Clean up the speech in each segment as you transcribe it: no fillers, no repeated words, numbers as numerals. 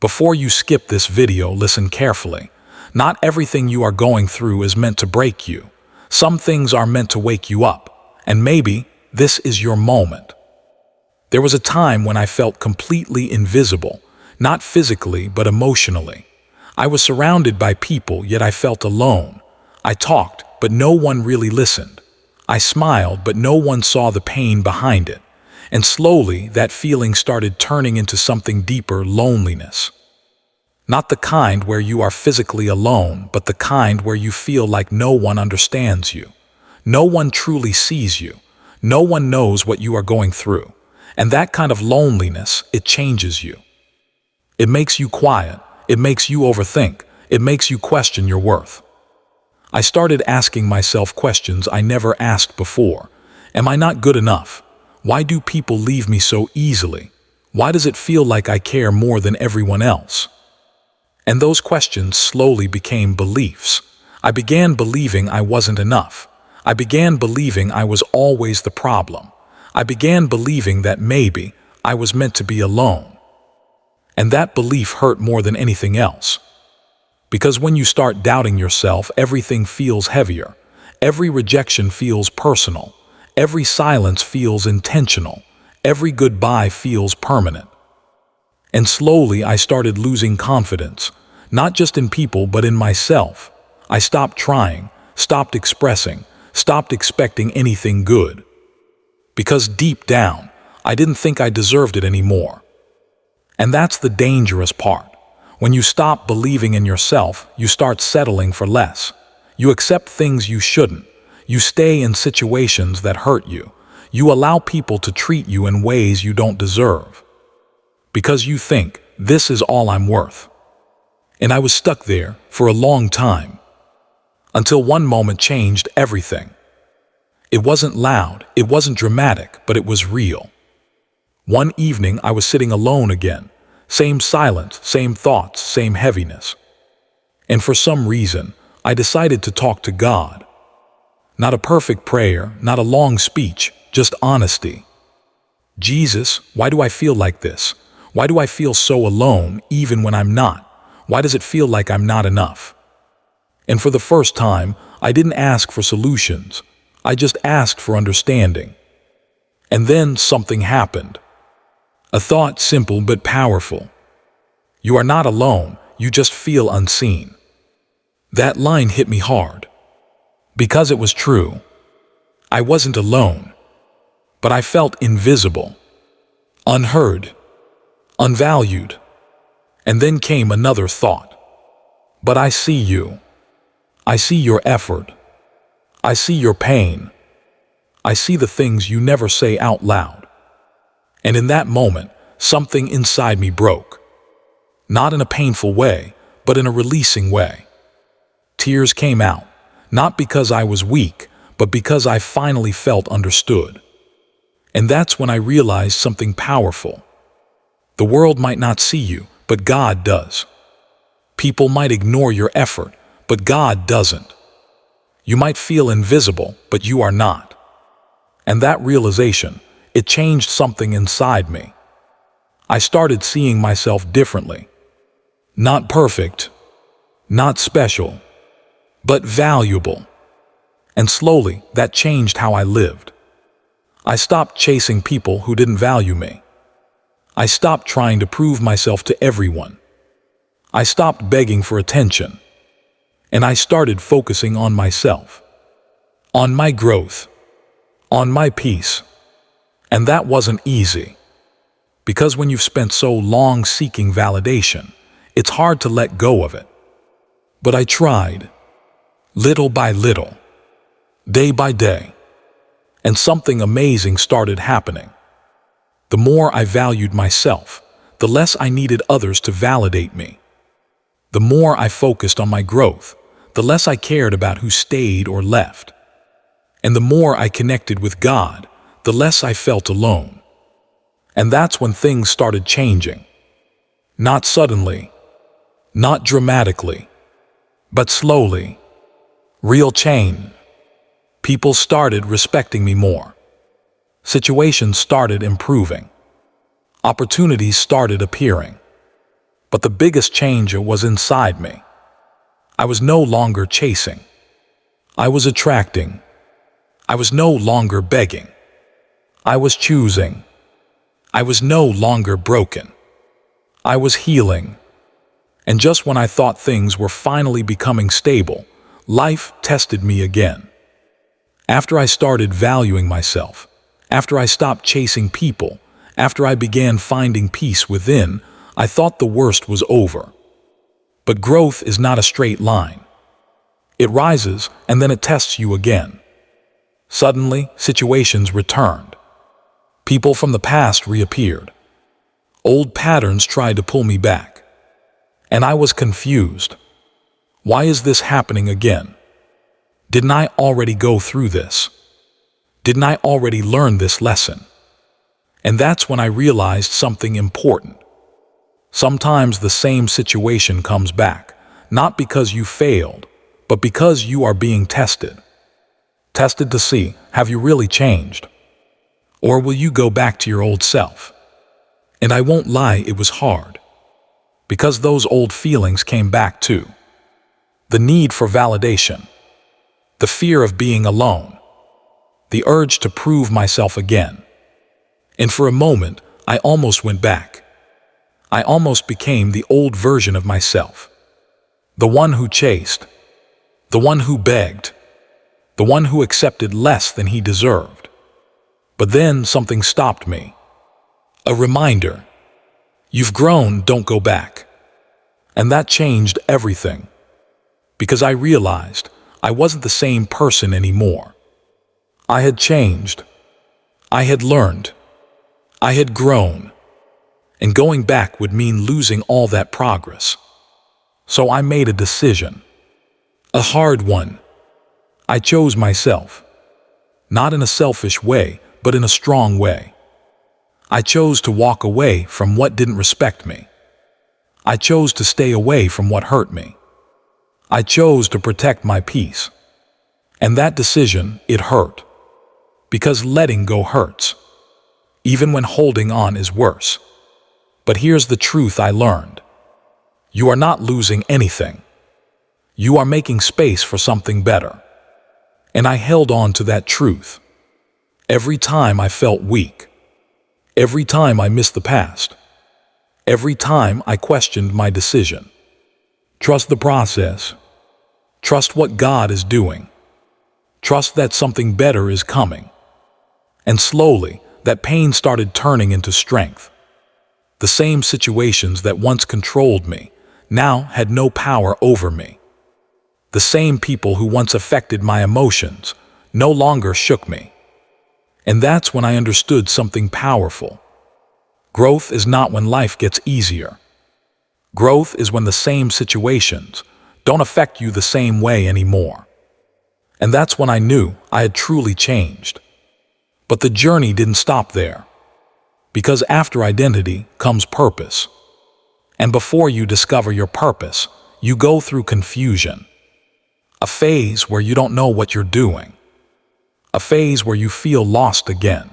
Before you skip this video, listen carefully. Not everything you are going through is meant to break you. Some things are meant to wake you up, and maybe this is your moment. There was a time when I felt completely invisible, not physically but emotionally. I was surrounded by people, yet I felt alone. I talked, but no one really listened. I smiled, but no one saw the pain behind it. And slowly, that feeling started turning into something deeper: loneliness. Not the kind where you are physically alone, but the kind where you feel like no one understands you. No one truly sees you. No one knows what you are going through. And that kind of loneliness, it changes you. It makes you quiet. It makes you overthink. It makes you question your worth. I started asking myself questions I never asked before. Am I not good enough? Why do people leave me so easily? Why does it feel like I care more than everyone else? And those questions slowly became beliefs. I began believing I wasn't enough. I began believing I was always the problem. I began believing that maybe I was meant to be alone. And that belief hurt more than anything else. Because when you start doubting yourself, everything feels heavier. Every rejection feels personal. Every silence feels intentional. Every goodbye feels permanent. And slowly I started losing confidence, not just in people but in myself. I stopped trying, stopped expressing, stopped expecting anything good. Because deep down, I didn't think I deserved it anymore. And that's the dangerous part. When you stop believing in yourself, you start settling for less. You accept things you shouldn't. You stay in situations that hurt you. You allow people to treat you in ways you don't deserve. Because you think, this is all I'm worth. And I was stuck there for a long time. Until one moment changed everything. It wasn't loud, it wasn't dramatic, but it was real. One evening I was sitting alone again. Same silence, same thoughts, same heaviness. And for some reason, I decided to talk to God. Not a perfect prayer, not a long speech, just honesty. Jesus, why do I feel like this? Why do I feel so alone even when I'm not? Why does it feel like I'm not enough? And for the first time, I didn't ask for solutions. I just asked for understanding. And then something happened. A thought, simple but powerful. You are not alone, you just feel unseen. That line hit me hard. Because it was true. I wasn't alone. But I felt invisible. Unheard. Unvalued. And then came another thought. But I see you. I see your effort. I see your pain. I see the things you never say out loud. And in that moment, something inside me broke. Not in a painful way, but in a releasing way. Tears came out, not because I was weak, but because I finally felt understood. And that's when I realized something powerful. The world might not see you, but God does. People might ignore your effort, but God doesn't. You might feel invisible, but you are not. And that realization, it changed something inside me. I started seeing myself differently. Not perfect, not special, but valuable. And slowly, that changed how I lived. I stopped chasing people who didn't value me. I stopped trying to prove myself to everyone. I stopped begging for attention. And I started focusing on myself, on my growth, on my peace. And that wasn't easy. Because when you've spent so long seeking validation, it's hard to let go of it. But I tried, little by little, day by day. And something amazing started happening. The more I valued myself, the less I needed others to validate me. The more I focused on my growth, the less I cared about who stayed or left. And the more I connected with God, the less I felt alone. And that's when things started changing. Not suddenly, not dramatically, but slowly. Real change. People started respecting me more. Situations started improving. Opportunities started appearing. But the biggest change was inside me. I was no longer chasing. I was attracting. I was no longer begging. I was choosing. I was no longer broken. I was healing. And just when I thought things were finally becoming stable, life tested me again. After I started valuing myself, after I stopped chasing people, after I began finding peace within, I thought the worst was over. But growth is not a straight line. It rises and then it tests you again. Suddenly, situations returned. People from the past reappeared. Old patterns tried to pull me back. And I was confused. Why is this happening again? Didn't I already go through this? Didn't I already learn this lesson? And that's when I realized something important. Sometimes the same situation comes back, not because you failed, but because you are being tested. Tested to see, have you really changed? Or will you go back to your old self? And I won't lie, it was hard. Because those old feelings came back too. The need for validation. The fear of being alone. The urge to prove myself again. And for a moment, I almost went back. I almost became the old version of myself. The one who chased. The one who begged. The one who accepted less than he deserved. But then something stopped me. A reminder. You've grown, don't go back. And that changed everything. Because I realized I wasn't the same person anymore. I had changed. I had learned. I had grown. And going back would mean losing all that progress. So I made a decision. A hard one. I chose myself. Not in a selfish way, but in a strong way. I chose to walk away from what didn't respect me. I chose to stay away from what hurt me. I chose to protect my peace. And that decision, it hurt. Because letting go hurts. Even when holding on is worse. But here's the truth I learned. You are not losing anything. You are making space for something better. And I held on to that truth. Every time I felt weak. Every time I missed the past. Every time I questioned my decision. Trust the process. Trust what God is doing. Trust that something better is coming. And slowly, that pain started turning into strength. The same situations that once controlled me now had no power over me. The same people who once affected my emotions no longer shook me. And that's when I understood something powerful. Growth is not when life gets easier. Growth is when the same situations don't affect you the same way anymore. And that's when I knew I had truly changed. But the journey didn't stop there. Because after identity comes purpose. And before you discover your purpose, you go through confusion. A phase where you don't know what you're doing. A phase where you feel lost again.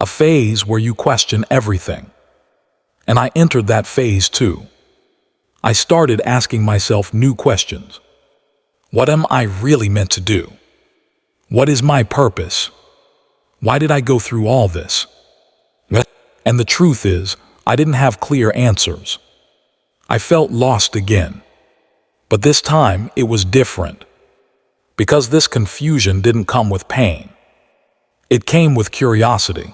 A phase where you question everything. And I entered that phase too. I started asking myself new questions. What am I really meant to do? What is my purpose? Why did I go through all this? And the truth is, I didn't have clear answers. I felt lost again. But this time, it was different. Because this confusion didn't come with pain. It came with curiosity.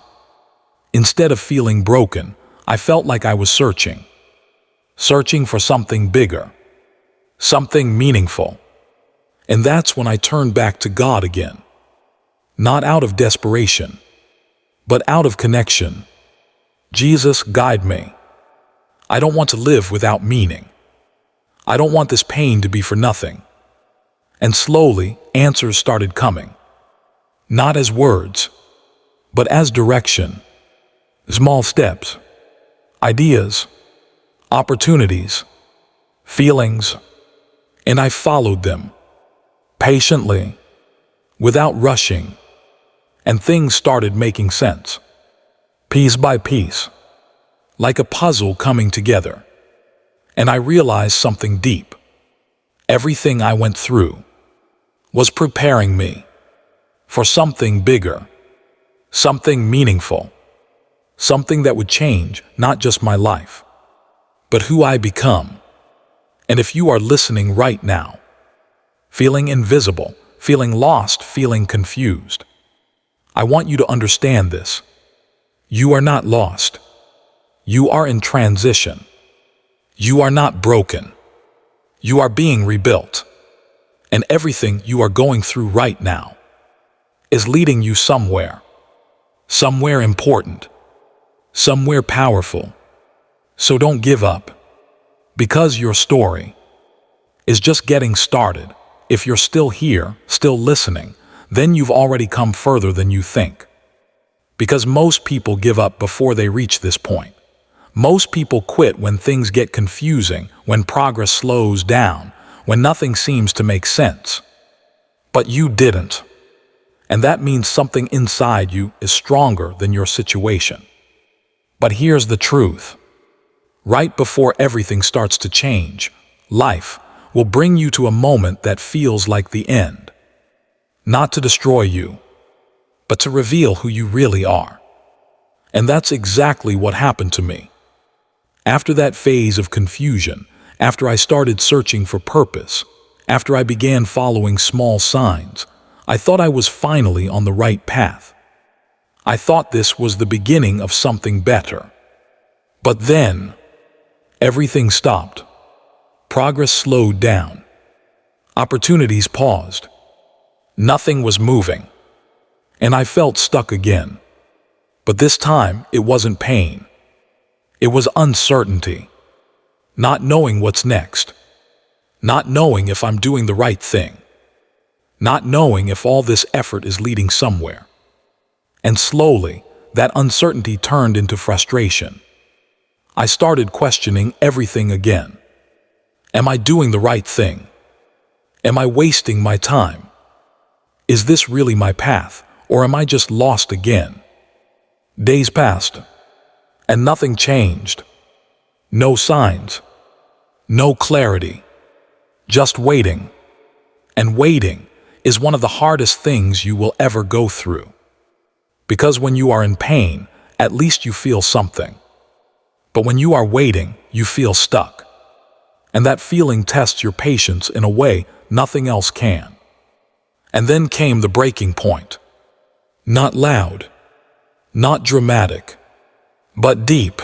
Instead of feeling broken, I felt like I was searching. Searching for something bigger. Something meaningful. And that's when I turned back to God again. Not out of desperation, but out of connection. Jesus, guide me. I don't want to live without meaning. I don't want this pain to be for nothing. And slowly, answers started coming. Not as words, but as direction. Small steps, ideas, opportunities, feelings, and I followed them. Patiently, without rushing, and things started making sense. Piece by piece, like a puzzle coming together. And I realized something deep. Everything I went through was preparing me for something bigger, something meaningful, something that would change not just my life, but who I become. And if you are listening right now, feeling invisible, feeling lost, feeling confused, I want you to understand this. You are not lost. You are in transition. You are not broken. You are being rebuilt. And everything you are going through right now is leading you somewhere. Somewhere important. Somewhere powerful. So don't give up. Because your story is just getting started. If you're still here, still listening, then you've already come further than you think. Because most people give up before they reach this point. Most people quit when things get confusing, when progress slows down, when nothing seems to make sense. But you didn't. And that means something inside you is stronger than your situation. But here's the truth. Right before everything starts to change, life will bring you to a moment that feels like the end. Not to destroy you, but to reveal who you really are. And that's exactly what happened to me. After that phase of confusion, after I started searching for purpose, after I began following small signs, I thought I was finally on the right path. I thought this was the beginning of something better. But then, everything stopped. Progress slowed down. Opportunities paused. Nothing was moving. And I felt stuck again. But this time, it wasn't pain. It was uncertainty. Not knowing what's next. Not knowing if I'm doing the right thing. Not knowing if all this effort is leading somewhere. And slowly, that uncertainty turned into frustration. I started questioning everything again. Am I doing the right thing? Am I wasting my time? Is this really my path, or am I just lost again? Days passed, and nothing changed. No signs. No clarity. Just waiting. And waiting is one of the hardest things you will ever go through. Because when you are in pain, at least you feel something. But when you are waiting, you feel stuck. And that feeling tests your patience in a way nothing else can. And then came the breaking point. Not loud, not dramatic, but deep.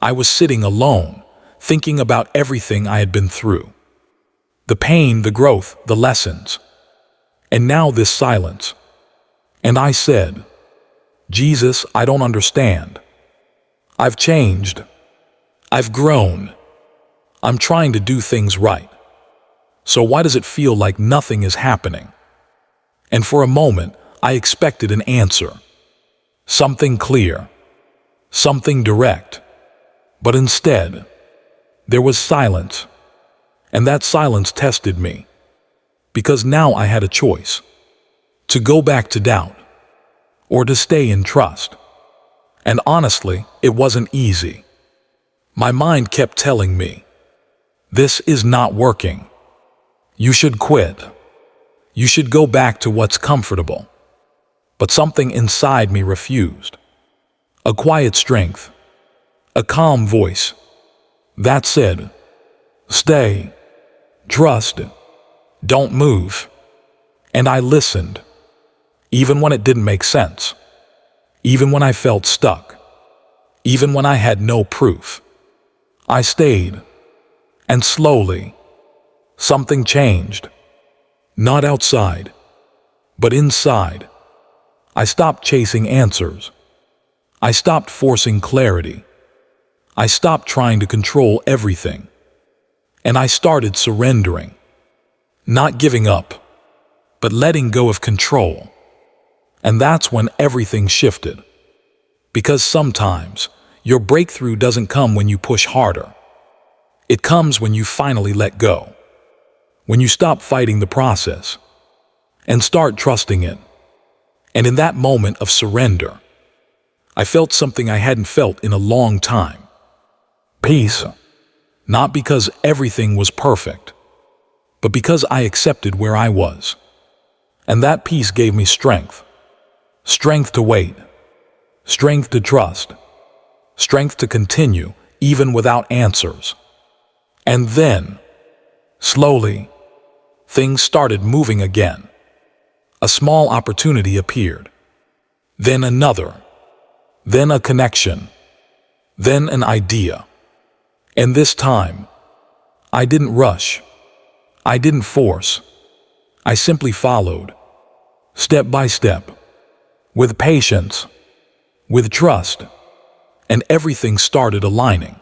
I was sitting alone, thinking about everything I had been through. The pain, the growth, the lessons. And now this silence. And I said, Jesus, I don't understand. I've changed. I've grown. I'm trying to do things right. So why does it feel like nothing is happening? And for a moment, I expected an answer. Something clear. Something direct. But instead, there was silence. And that silence tested me. Because now I had a choice. To go back to doubt. Or to stay in trust. And honestly, it wasn't easy. My mind kept telling me, this is not working. You should quit. You should go back to what's comfortable. But something inside me refused. A quiet strength. A calm voice. That said, stay. Trust. Don't move. And I listened. Even when it didn't make sense. Even when I felt stuck. Even when I had no proof. I stayed. And slowly, something changed. Not outside, but inside. I stopped chasing answers. I stopped forcing clarity. I stopped trying to control everything. And I started surrendering. Not giving up, but letting go of control. And that's when everything shifted. Because sometimes, your breakthrough doesn't come when you push harder. It comes when you finally let go. When you stop fighting the process and start trusting it. And in that moment of surrender, I felt something I hadn't felt in a long time. Peace. Not because everything was perfect, but because I accepted where I was. And that peace gave me strength. Strength to wait. Strength to trust. Strength to continue, even without answers. And then, slowly, things started moving again. A small opportunity appeared. Then another. Then a connection. Then an idea. And this time, I didn't rush. I didn't force. I simply followed, step by step, with patience, with trust, and everything started aligning.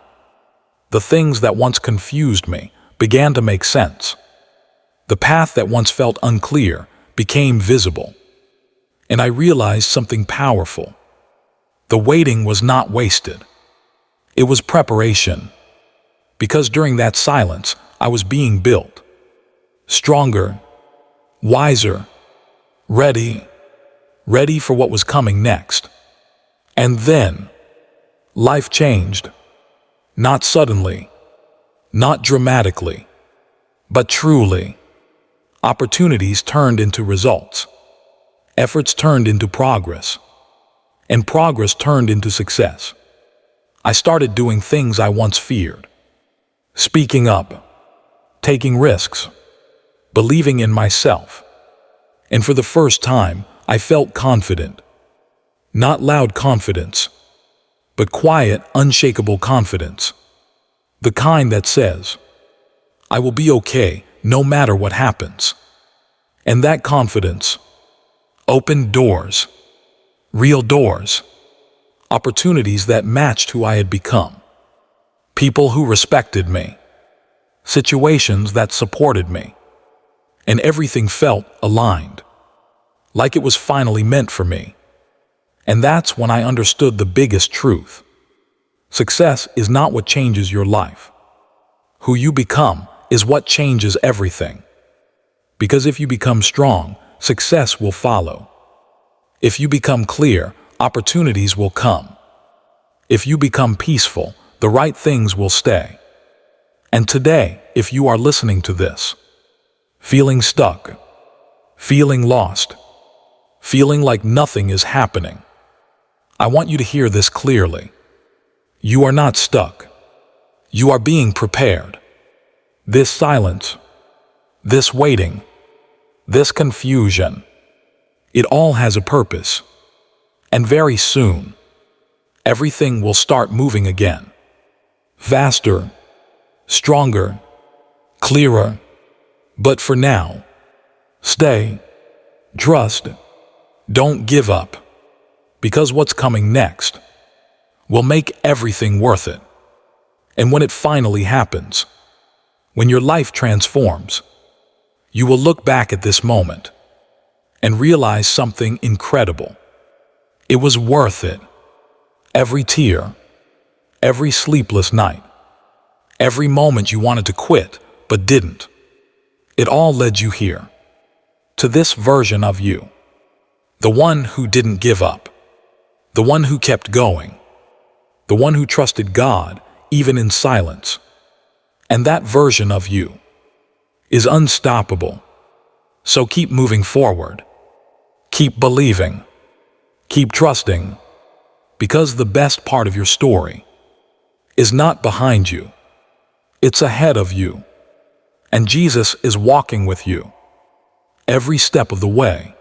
The things that once confused me began to make sense. The path that once felt unclear became visible. And I realized something powerful. The waiting was not wasted. It was preparation. Because during that silence, I was being built. Stronger, wiser, ready for what was coming next. And then, life changed. Not suddenly, not dramatically, but truly. Opportunities turned into results. Efforts turned into progress. And progress turned into success. I started doing things I once feared. Speaking up, taking risks, believing in myself. And for the first time, I felt confident. Not loud confidence, but quiet, unshakable confidence. The kind that says, I will be okay no matter what happens. And that confidence opened doors, real doors, opportunities that matched who I had become. People who respected me, situations that supported me, and everything felt aligned, like it was finally meant for me. And that's when I understood the biggest truth. Success is not what changes your life. Who you become is what changes everything. Because if you become strong, success will follow. If you become clear, opportunities will come. If you become peaceful, the right things will stay. And today, if you are listening to this, feeling stuck, feeling lost, feeling like nothing is happening, I want you to hear this clearly. You are not stuck. You are being prepared. This silence, this waiting, this confusion, it all has a purpose. And very soon, everything will start moving again. Faster, stronger, clearer. But for now, stay, trust, don't give up. Because what's coming next will make everything worth it. And when it finally happens, when your life transforms, you will look back at this moment and realize something incredible. It was worth it. Every tear, every sleepless night, every moment you wanted to quit but didn't. It all led you here, to this version of you. The one who didn't give up. The one who kept going. The one who trusted God even in silence. And that version of you is unstoppable. So keep moving forward. Keep believing. Keep trusting. Because the best part of your story is not behind you. It's ahead of you. And Jesus is walking with you every step of the way.